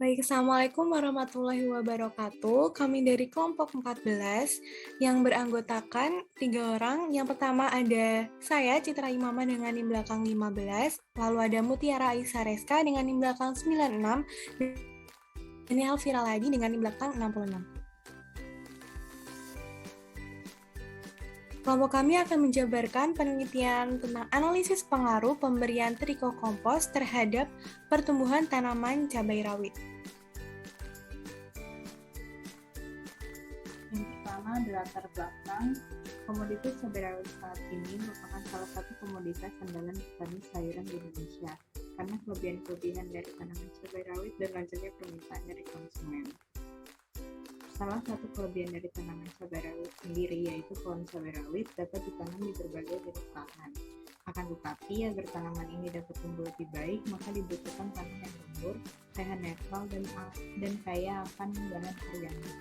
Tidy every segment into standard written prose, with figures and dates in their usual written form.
Baik, Assalamualaikum warahmatullahi wabarakatuh. Kami dari kelompok 14 yang beranggotakan 3 orang. Yang pertama ada saya, Citra Imama dengan NIM belakang 15, lalu ada Mutiara Aisyah Reska dengan NIM belakang 96, dan Elvira Ladi dengan NIM belakang 66. Kelompok kami akan menjabarkan penelitian tentang analisis pengaruh pemberian trikokompos terhadap pertumbuhan tanaman cabai rawit. Yang pertama, latar belakang. Komoditas cabai rawit saat ini merupakan salah satu komoditas andalan petani sayuran di Indonesia karena kelebihan-kelebihan dari tanaman cabai rawit dan lonjaknya permintaan dari konsumen. Salah satu kelebihan dari tanaman cabai rawit sendiri yaitu pohon cabai rawit dapat ditanam di berbagai jenis lahan. Akan tetapi, agar tanaman ini dapat tumbuh lebih baik, maka dibutuhkan tanah yang gembur, pH netral, dan kaya akan bahan organik.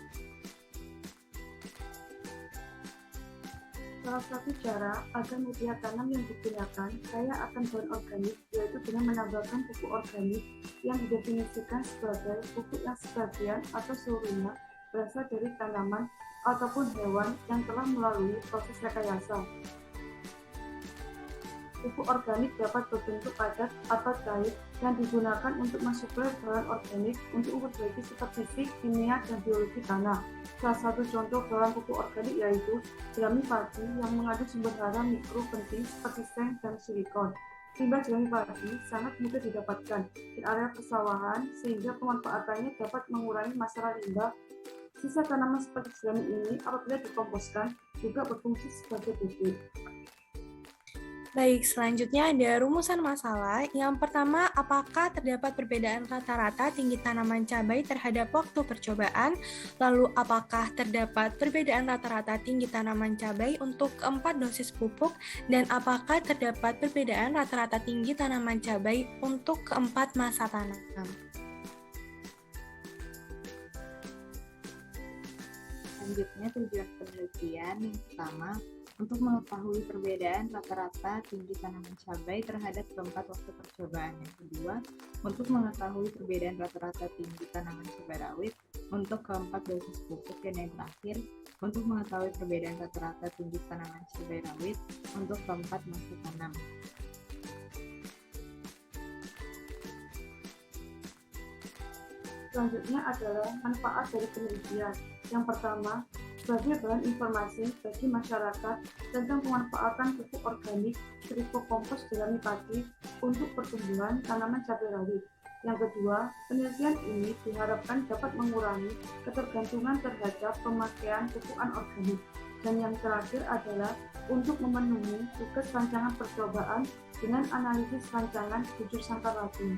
Salah satu cara agar media tanam yang digunakan kaya akan bahan organik yaitu dengan menambahkan pupuk organik yang didefinisikan sebagai pupuk yang sebagian atau seluruhnya berasal dari tanaman ataupun hewan yang telah melalui proses rekayasa. Pupuk organik dapat berbentuk padat atau cair yang digunakan untuk mensuplai bahan organik untuk memperbaiki sifat fisik, kimia, dan biologi tanah. Salah satu contoh bahan pupuk organik yaitu jerami padi yang mengandung sumber hara mikro penting seperti seng dan silikon. Limbah jerami padi sangat mudah didapatkan di area persawahan sehingga pemanfaatannya dapat mengurangi masalah limbah. Sisa tanaman seperti jerami ini apabila dikomposkan juga berfungsi sebagai pupuk. Baik, selanjutnya ada rumusan masalah. Yang pertama, apakah terdapat perbedaan rata-rata tinggi tanaman cabai terhadap waktu percobaan? Lalu, apakah terdapat perbedaan rata-rata tinggi tanaman cabai untuk 4 dosis pupuk? Dan apakah terdapat perbedaan rata-rata tinggi tanaman cabai untuk 4 masa tanam? Selanjutnya, tujuan penelitian yang pertama, untuk mengetahui perbedaan rata-rata tinggi tanaman cabai terhadap keempat waktu percobaan. Yang kedua, untuk mengetahui perbedaan rata-rata tinggi tanaman cabai rawit untuk keempat dosis pupuk. Dan yang terakhir, untuk mengetahui perbedaan rata-rata tinggi tanaman cabai rawit untuk keempat masa tanam. Selanjutnya adalah manfaat dari penelitian. Yang pertama, sebagai bahan informasi bagi masyarakat tentang pemanfaatan pupuk organik trikokompos jerami padi untuk pertumbuhan tanaman cabai rawit. Yang kedua, penelitian ini diharapkan dapat mengurangi ketergantungan terhadap pemakaian pupukan organik. Dan yang terakhir adalah untuk memenuhi tugas rancangan percobaan dengan analisis rancangan bujur sangkar latin.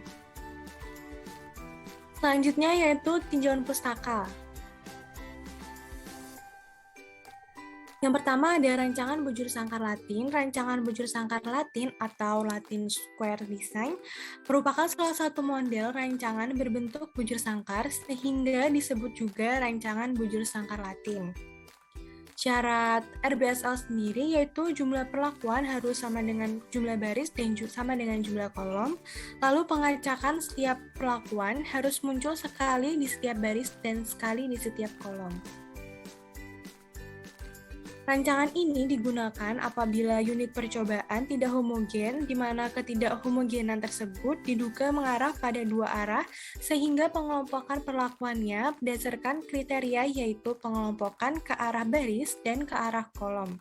Selanjutnya yaitu tinjauan pustaka. Yang pertama ada rancangan bujur sangkar Latin. Rancangan bujur sangkar Latin atau Latin Square Design merupakan salah satu model rancangan berbentuk bujur sangkar sehingga disebut juga rancangan bujur sangkar Latin. Syarat RBSL sendiri yaitu jumlah perlakuan harus sama dengan jumlah baris dan sama dengan jumlah kolom. Lalu pengacakan setiap perlakuan harus muncul sekali di setiap baris dan sekali di setiap kolom. Rancangan ini digunakan apabila unit percobaan tidak homogen, di mana ketidakhomogenan tersebut diduga mengarah pada dua arah, sehingga pengelompokan perlakuannya berdasarkan kriteria yaitu pengelompokan ke arah baris dan ke arah kolom.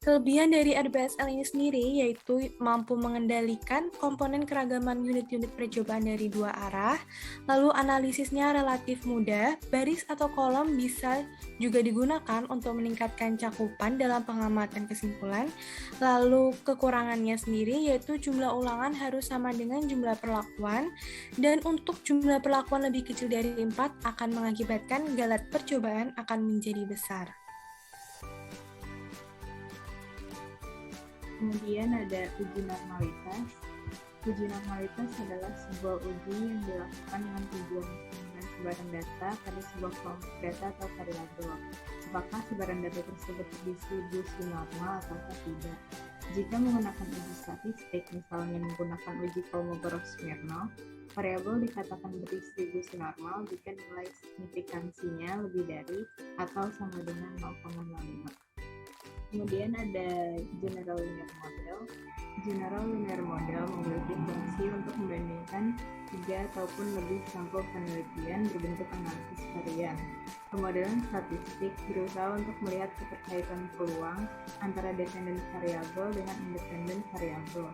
Kelebihan dari RBSL ini sendiri yaitu mampu mengendalikan komponen keragaman unit-unit percobaan dari dua arah, lalu analisisnya relatif mudah, baris atau kolom bisa juga digunakan untuk meningkatkan cakupan dalam pengamatan kesimpulan, lalu kekurangannya sendiri yaitu jumlah ulangan harus sama dengan jumlah perlakuan, dan untuk jumlah perlakuan lebih kecil dari 4 akan mengakibatkan galat percobaan akan menjadi besar. Kemudian ada uji normalitas. Uji normalitas adalah sebuah uji yang dilakukan dengan tujuan menghubungkan sebaran data pada sebuah kelompok data atau variabel. Apakah sebaran data tersebut berdistribusi normal atau tidak? Jika menggunakan uji statistik, misalnya menggunakan uji Kolmogorov-Smirnov, variabel dikatakan berdistribusi normal jika nilai signifikansinya lebih dari atau sama dengan 0,05. Kemudian ada General Linear Model. General Linear Model memiliki fungsi untuk membandingkan 3 ataupun lebih sampel penelitian berbentuk analisis varian. Pemodelan statistik berusaha untuk melihat keterkaitan peluang antara dependen variabel dengan independen variabel.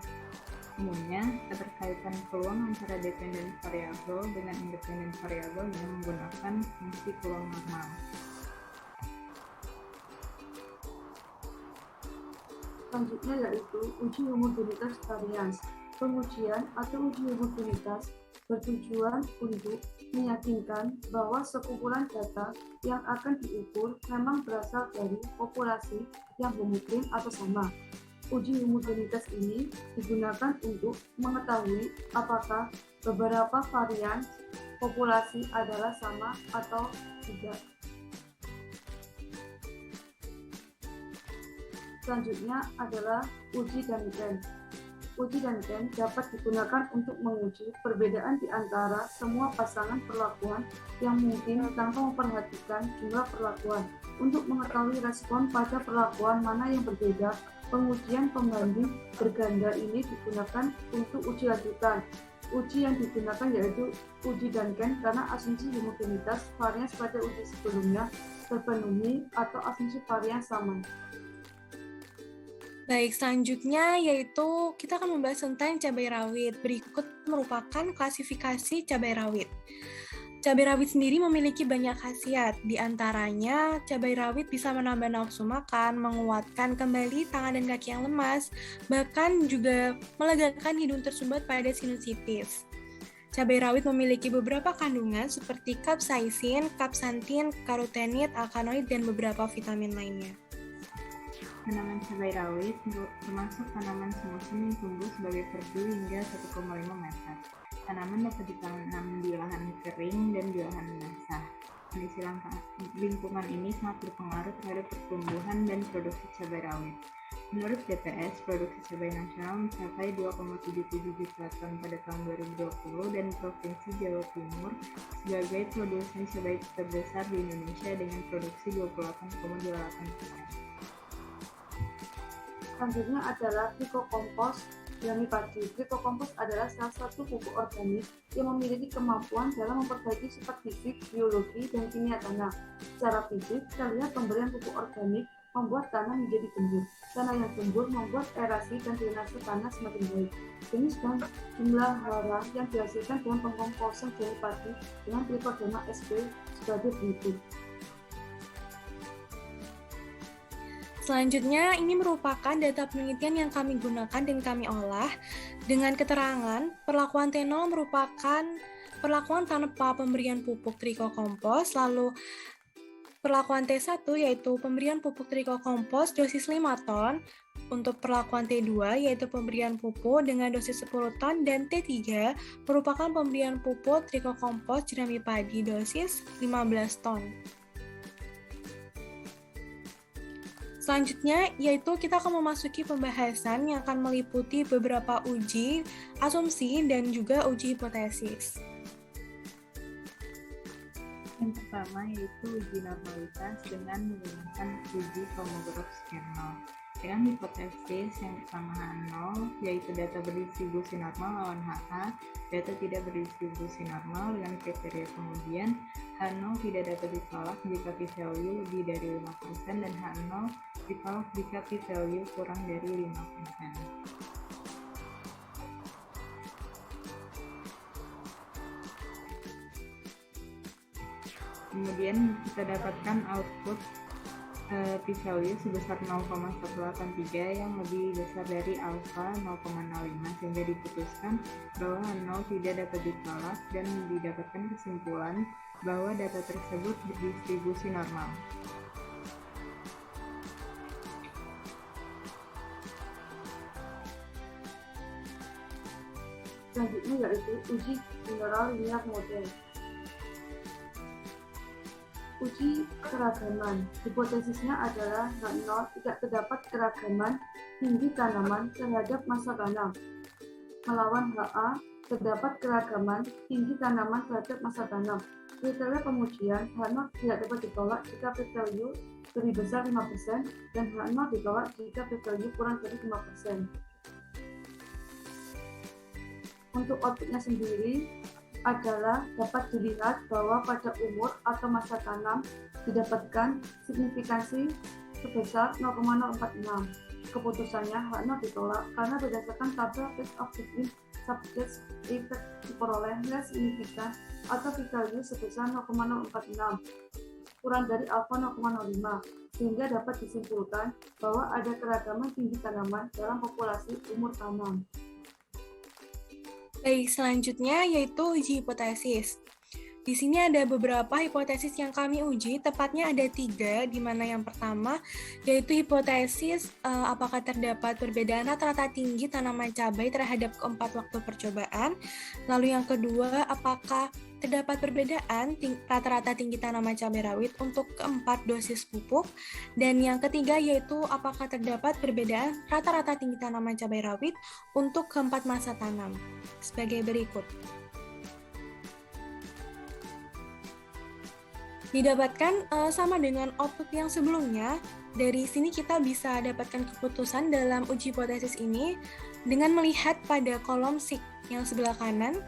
Umumnya, keterkaitan peluang antara dependen variabel dengan independen variabel dengan menggunakan fungsi peluang normal. Selanjutnya yaitu uji homogenitas varians. Pengujian atau uji homogenitas bertujuan untuk meyakinkan bahwa sekumpulan data yang akan diukur memang berasal dari populasi yang homogen atau sama. Uji homogenitas ini digunakan untuk mengetahui apakah beberapa varian populasi adalah sama atau tidak. Selanjutnya adalah uji Duncan. Uji Duncan dapat digunakan untuk menguji perbedaan di antara semua pasangan perlakuan yang mungkin tanpa memperhatikan jumlah perlakuan. Untuk mengetahui respon pada perlakuan mana yang berbeda, pengujian pembanding berganda ini digunakan untuk uji lanjutan. Uji yang digunakan yaitu uji Duncan karena asumsi homogenitas varian pada uji sebelumnya terpenuhi atau asumsi varian sama. Baik, selanjutnya yaitu kita akan membahas tentang cabai rawit. Berikut merupakan klasifikasi cabai rawit. Cabai rawit sendiri memiliki banyak khasiat. Di antaranya, cabai rawit bisa menambah nafsu makan, menguatkan kembali tangan dan kaki yang lemas, bahkan juga melegakan hidung tersumbat pada sinusitis. Cabai rawit memiliki beberapa kandungan seperti capsaicin, capsantin, karotenit, alkaloid, dan beberapa vitamin lainnya. Tanaman cabai rawit termasuk tanaman semusim yang tumbuh sebagai perdu hingga 1,5 meter. Tanaman dapat ditanam di lahan kering dan di lahan basah. Kondisi lingkungan ini sangat berpengaruh terhadap pertumbuhan dan produksi cabai rawit. Menurut BPS, produksi cabai nasional mencapai 2,77 juta ton pada tahun 2020 dan Provinsi Jawa Timur sebagai produsen cabai terbesar di Indonesia dengan produksi 28,28%. Selanjutnya adalah trikokompos padi. Trikokompos adalah salah satu pupuk organik yang memiliki kemampuan dalam memperbaiki sifat fisik, biologi, dan kimia tanah. Secara fisik, kita lihat pemberian pupuk organik membuat tanah menjadi gembur. Tanah yang gembur membuat aerasi dan drainase tanah semakin baik. Jenis dan jumlah hara yang dihasilkan dalam pengkomposan padi dengan Trichoderma sp sebagai berikut. Selanjutnya, ini merupakan data penelitian yang kami gunakan dan kami olah dengan keterangan perlakuan T0 merupakan perlakuan tanpa pemberian pupuk trikokompos, lalu perlakuan T1 yaitu pemberian pupuk trikokompos dosis 5 ton, untuk perlakuan T2 yaitu pemberian pupuk dengan dosis 10 ton, dan T3 merupakan pemberian pupuk trikokompos jerami padi dosis 15 ton. Selanjutnya, yaitu kita akan memasuki pembahasan yang akan meliputi beberapa uji, asumsi, dan juga uji hipotesis. Yang pertama yaitu uji normalitas dengan menggunakan uji Kolmogorov-Smirnov. Dengan hipotesis yang pertama H0, yaitu data berdistribusi normal lawan HA, data tidak berdistribusi normal dengan kriteria kemudian H0 tidak dapat ditolak jika p-value lebih dari 5% dan H0 ditolak jika p-value kurang dari 5%. Kemudian kita dapatkan output p-value sebesar 0,183 yang lebih besar dari alfa 0,05 sehingga diputuskan bahwa 0 tidak dapat ditolak dan didapatkan kesimpulan bahwa data tersebut berdistribusi normal. Selanjutnya yaitu uji General Linear Model. uji keragaman. Hipotesisnya adalah H0 tidak terdapat keragaman tinggi tanaman terhadap masa tanam. Melawan HA terdapat keragaman tinggi tanaman terhadap masa tanam. Kriteria pengujian H0 tidak dapat ditolak jika p-value lebih besar 5% dan H0 ditolak jika p-value kurang dari 5%. Untuk outputnya sendiri adalah dapat dilihat bahwa pada umur atau masa tanam didapatkan signifikansi sebesar 0,046. Keputusannya H0 ditolak karena berdasarkan tabel Best of Between Subjects Effect diperoleh nilai signifikan atau p-value sebesar 0,046 kurang dari alfa 0,05 sehingga dapat disimpulkan bahwa ada keragaman tinggi tanaman dalam populasi umur tanam. Baik, selanjutnya yaitu uji hipotesis. Di sini ada beberapa hipotesis yang kami uji, tepatnya ada 3, di mana yang pertama yaitu hipotesis apakah terdapat perbedaan rata-rata tinggi tanaman cabai terhadap keempat waktu percobaan. Lalu yang kedua, apakah terdapat perbedaan rata-rata tinggi tanaman cabai rawit untuk keempat dosis pupuk. Dan yang ketiga yaitu apakah terdapat perbedaan rata-rata tinggi tanaman cabai rawit untuk keempat masa tanam. Sebagai berikut. Didapatkan sama dengan output yang sebelumnya. Dari sini kita bisa dapatkan keputusan dalam uji hipotesis ini dengan melihat pada kolom SIG yang sebelah kanan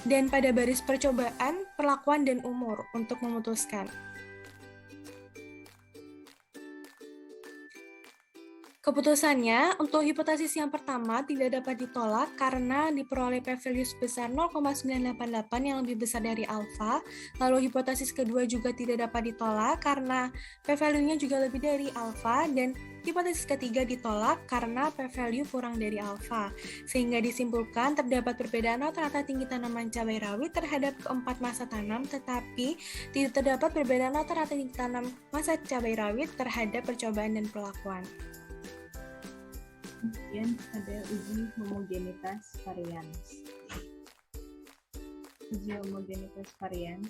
dan pada baris percobaan, perlakuan, dan umur untuk memutuskan. Keputusannya, untuk hipotesis yang pertama tidak dapat ditolak karena diperoleh p-value sebesar 0,988 yang lebih besar dari alfa. Lalu hipotesis kedua juga tidak dapat ditolak karena p-value-nya juga lebih dari alfa. Dan hipotesis ketiga ditolak karena p-value kurang dari alfa. Sehingga disimpulkan terdapat perbedaan rata-rata tinggi tanaman cabai rawit terhadap keempat masa tanam, tetapi tidak terdapat perbedaan rata-rata tinggi tanam masa cabai rawit terhadap percobaan dan perlakuan. Kemudian ada uji homogenitas varians. Uji homogenitas varians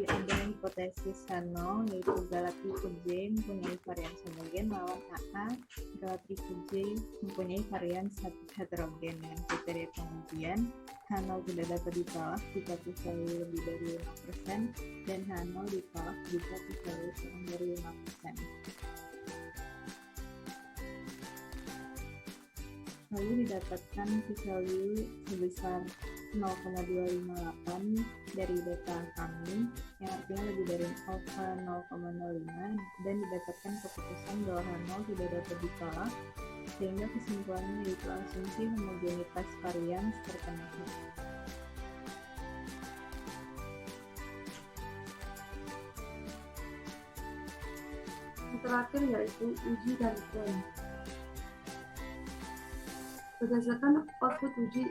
ada hipotesis H0 yaitu galaktika J mempunyai varians homogen lawan AA galaktika J mempunyai varians heterogen. Dengan kriteria pengujian H0 tidak dapat ditolak jika p-value lebih dari 5% dan H0 ditolak jika p-value kurang dari 5%. Lalu didapatkan p-value sebesar 0,258 dari data kami, yang artinya lebih dari alfa 0,05, dan didapatkan keputusan bahwa H0 tidak dapat ditolak, sehingga kesimpulannya yaitu asumsi homogenitas varians terpenuhi. Yang terakhir yaitu uji dan trend. Berdasarkan output uji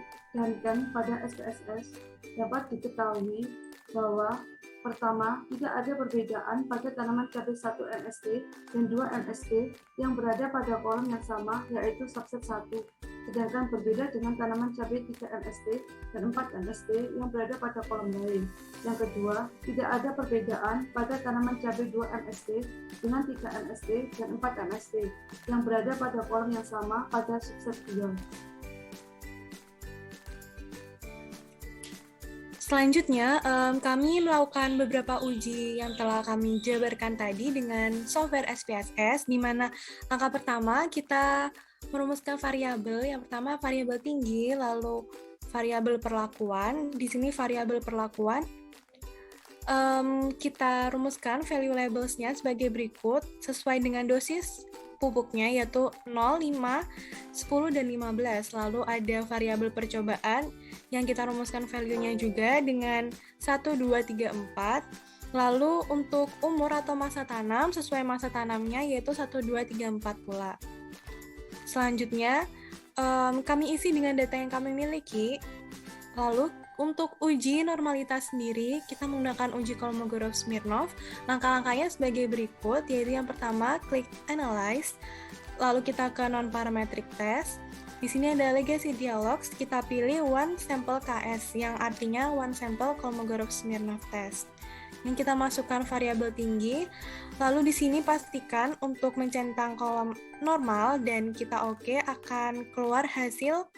dan pada SPSS, dapat diketahui bahwa pertama, tidak ada perbedaan pada tanaman cabai 1 NST dan 2 NST yang berada pada kolom yang sama, yaitu subset 1, sedangkan berbeda dengan tanaman cabai 3 NST dan 4 NST yang berada pada kolom lain. Yang kedua, tidak ada perbedaan pada tanaman cabai 2 NST dengan 3 NST dan 4 NST yang berada pada kolom yang sama pada subset 2. Selanjutnya, kami melakukan beberapa uji yang telah kami jabarkan tadi dengan software SPSS, di mana langkah pertama kita merumuskan variabel. Yang pertama variabel tinggi, lalu variabel perlakuan. Di sini variabel perlakuan kita rumuskan value labels-nya sebagai berikut sesuai dengan dosis pupuknya yaitu 0, 5, 10, dan 15. Lalu ada variabel percobaan yang kita rumuskan value-nya juga dengan 1, 2, 3, 4. Lalu untuk umur atau masa tanam sesuai masa tanamnya yaitu 1, 2, 3, 4 pula. Selanjutnya kami isi dengan data yang kami miliki. Lalu untuk uji normalitas sendiri, kita menggunakan uji Kolmogorov-Smirnov. Langkah-langkahnya sebagai berikut, yaitu yang pertama, klik Analyze, lalu kita ke Non-Parametric Test. Di sini ada Legacy Dialogs, kita pilih One Sample KS, yang artinya One Sample Kolmogorov-Smirnov Test. Dan kita masukkan variabel tinggi. Lalu di sini pastikan untuk mencentang kolom normal dan kita oke, akan keluar hasil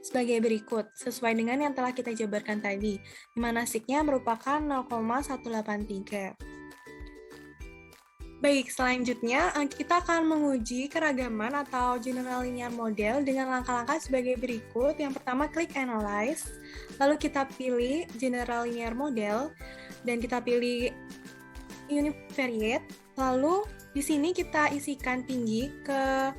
sebagai berikut, sesuai dengan yang telah kita jabarkan tadi, di mana signya merupakan 0,183. Baik, selanjutnya kita akan menguji keragaman atau general linear model dengan langkah-langkah sebagai berikut. Yang pertama, klik Analyze, lalu kita pilih General Linear Model, dan kita pilih Univariate, lalu di sini kita isikan tinggi ke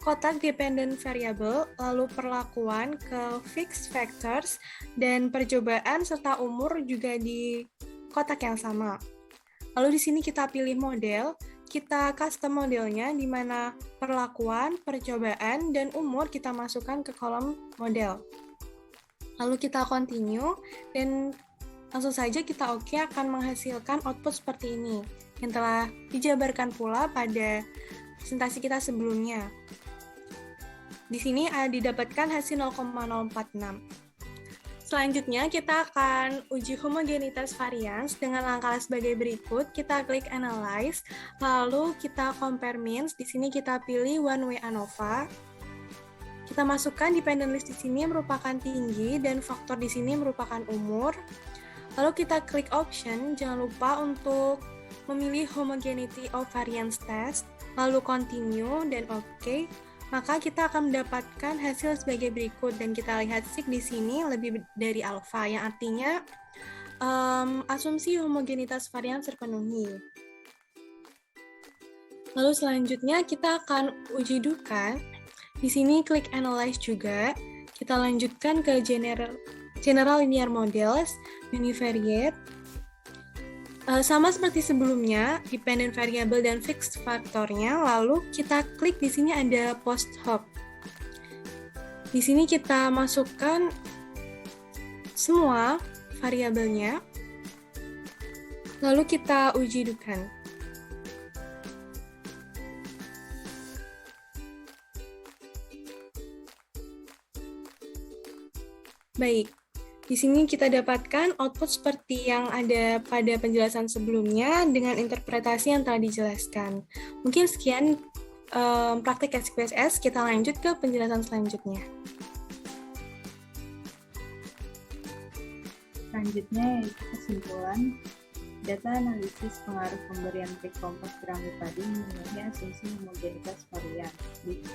kotak dependent variable, lalu perlakuan ke fixed factors, dan percobaan serta umur juga di kotak yang sama. Lalu di sini kita pilih model, kita custom modelnya di mana perlakuan, percobaan, dan umur kita masukkan ke kolom model. Lalu kita continue, dan langsung saja kita oke akan menghasilkan output seperti ini, yang telah dijabarkan pula pada presentasi kita sebelumnya. Di sini didapatkan hasil 0,046. Selanjutnya, kita akan uji homogenitas varians dengan langkah sebagai berikut. Kita klik Analyze, lalu kita compare means. Di sini kita pilih one way ANOVA. Kita masukkan dependent list di sini merupakan tinggi dan faktor di sini merupakan umur. Lalu kita klik option, jangan lupa untuk memilih homogeneity of variance test, lalu continue dan oke. Maka kita akan mendapatkan hasil sebagai berikut, dan kita lihat sig di sini lebih dari alfa, yang artinya asumsi homogenitas varian terpenuhi. Lalu selanjutnya kita akan uji dukan. Di sini klik Analyze juga. Kita lanjutkan ke General Linear Models, Univariate. Sama seperti sebelumnya, dependent variable dan fixed faktornya, lalu kita klik di sini ada post hoc. Di sini kita masukkan semua variabelnya, lalu kita uji dukan. Baik. Di sini kita dapatkan output seperti yang ada pada penjelasan sebelumnya dengan interpretasi yang telah dijelaskan. Mungkin sekian praktik SPSS, kita lanjut ke penjelasan selanjutnya. Selanjutnya yaitu kesimpulan. Data analisis pengaruh pemberian P kompas piramid tadi memenuhi asumsi homogenitas varian,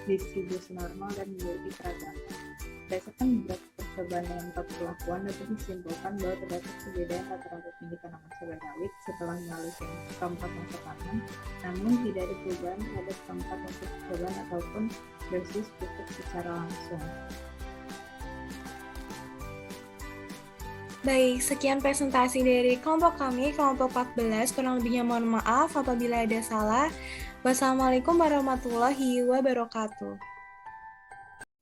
distribusi normal, dan memiliki keragaman. Berdasarkan beberapa percobaan dengan 4 perlakuan, dapat disimpulkan bahwa terdapat perbedaan rata-rata tinggi tanaman cabai rawit setelah melalui keempat unsur tanam, namun tidak ada perubahan terhadap keempat unsur percobaan ataupun dosis pupuk secara langsung. Baik, sekian presentasi dari kelompok kami, kelompok 14. Kurang lebihnya mohon maaf apabila ada salah. Wassalamualaikum warahmatullahi wabarakatuh.